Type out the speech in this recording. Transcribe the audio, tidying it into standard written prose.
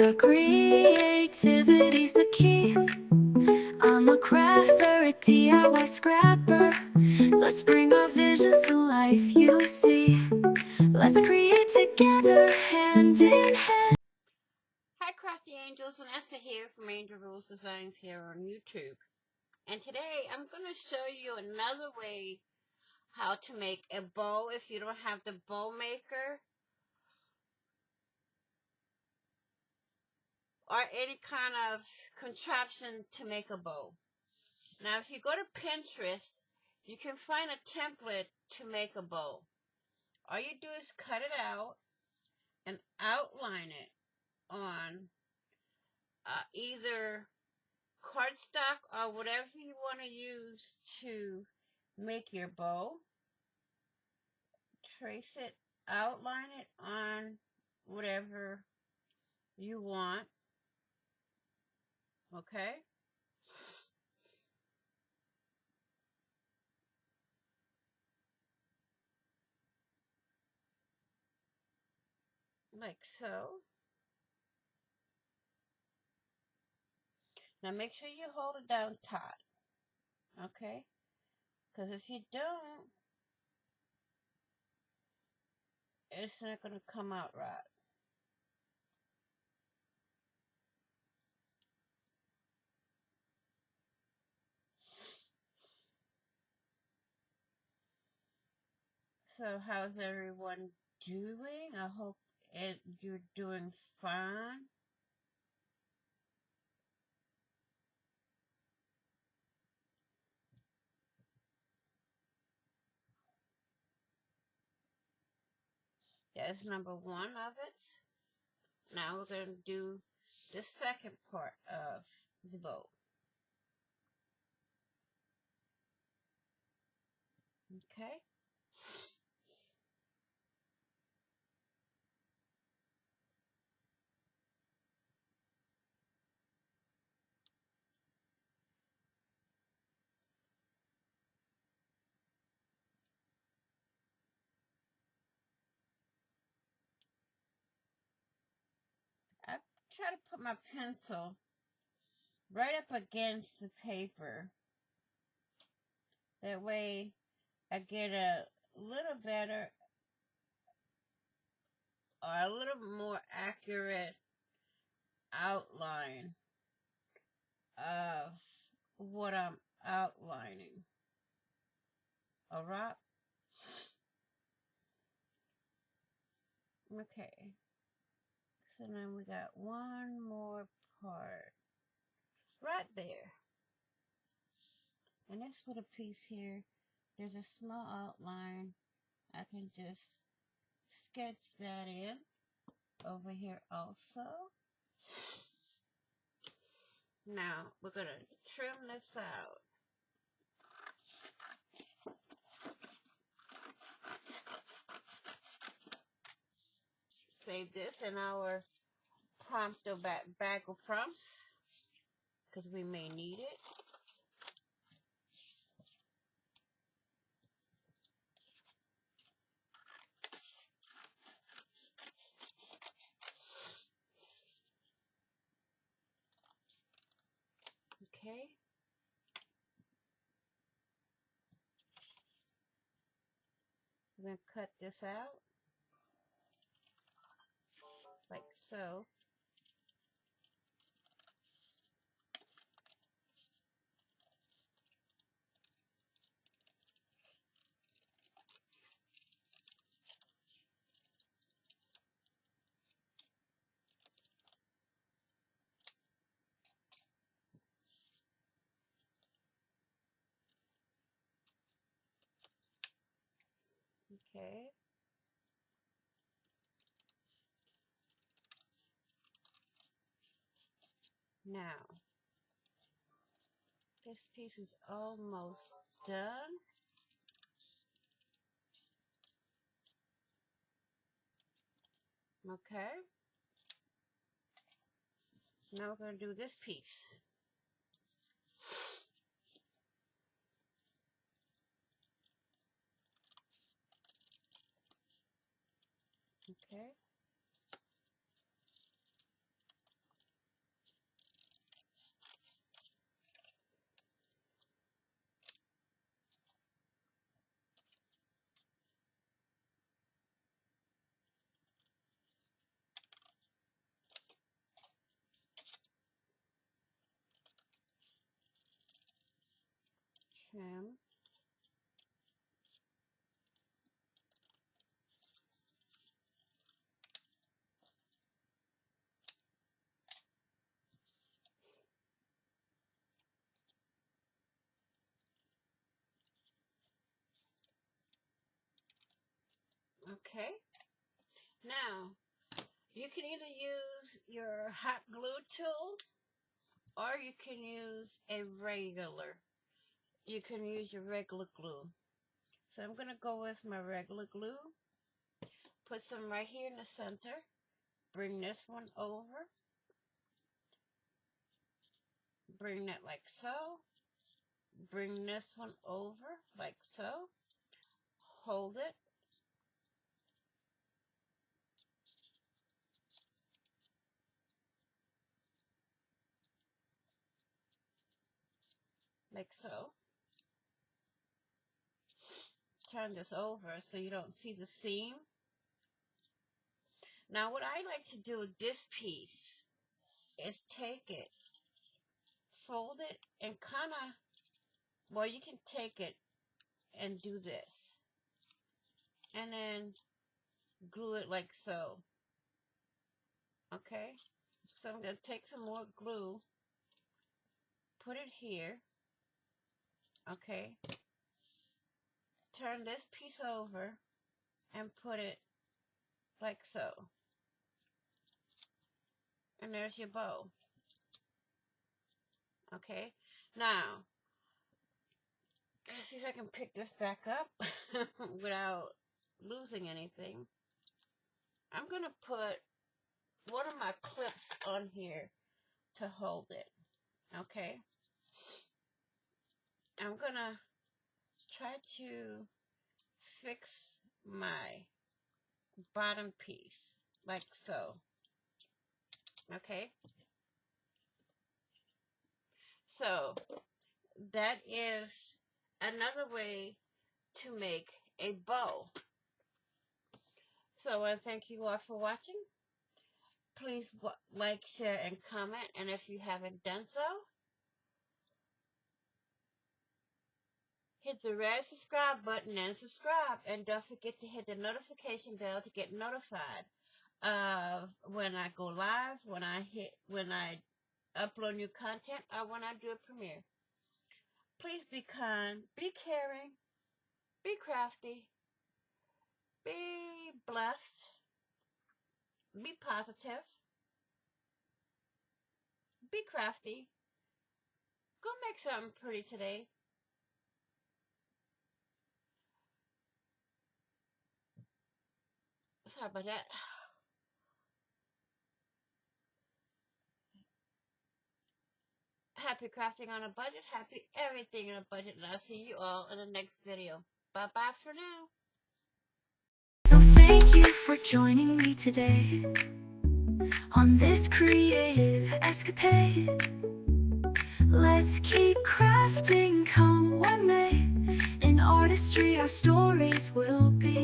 Remember, creativity's the key. I'm a crafter, a DIY scrapper. Let's bring our visions to life, you see. Let's create together, hand in hand. Hi Crafty Angels, Vanessa here from AngelRose Designs here on YouTube. And today I'm going to show you another way how to make a bow if you don't have the bow maker or any kind of contraption to make a bow. Now if you go to Pinterest, you can find a template to make a bow. All you do is cut it out and outline it on either cardstock or whatever you want to use to make your bow. Trace it, outline it on whatever you want, okay? Like so. Now make sure you hold it down tight, okay? Because if you don't, it's not going to come out right. So how's everyone doing? I hope you're doing fine. That's number one of it. Now we're going to do the second part of the bow. Okay? I try to put my pencil right up against the paper. That way I get a little better or a little more accurate outline of what I'm outlining. Alright? Okay. So now we got one more part right there. And this little piece here, there's a small outline. I can just sketch that in over here also. Now we're going to trim this out. Save this in our prompto bag of prompts because we may need it. Okay. We're going to cut this out like so. Okay. Now, this piece is almost done. Okay. Now we're going to do this piece. Okay. trim. Okay. Now, you can either use your hot glue tool or you can use your regular glue. So I'm going to go with my regular glue. Put some right here in the center. Bring this one over. Bring that like so. Bring this one over like so. Hold it. Like so. Turn this over so you don't see the seam. Now what I like to do with this piece is take it, fold it, and kind of, well, you can take it and do this. And then glue it like so. Okay? So I'm going to take some more glue, put it here. Okay? Turn this piece over and put it like so. And there's your bow. Okay? Now, let's see if I can pick this back up without losing anything. I'm going to put one of my clips on here to hold it. Okay? I'm going to try to fix my bottom piece like so. Okay? So, that is another way to make a bow. So I want to thank you all for watching. Please like, share, and comment. And if you haven't done so, hit the red subscribe button and subscribe. And don't forget to hit the notification bell to get notified of when I go live, when I upload new content, or when I do a premiere. Please be kind, be caring, be crafty, be blessed, be positive, be crafty. Go make something pretty today. Sorry about that. Happy crafting on a budget. Happy everything on a budget. And I'll see you all in the next video. Bye-bye for now. So thank you for joining me today on this creative escapade. Let's keep crafting come what may. In artistry our stories will be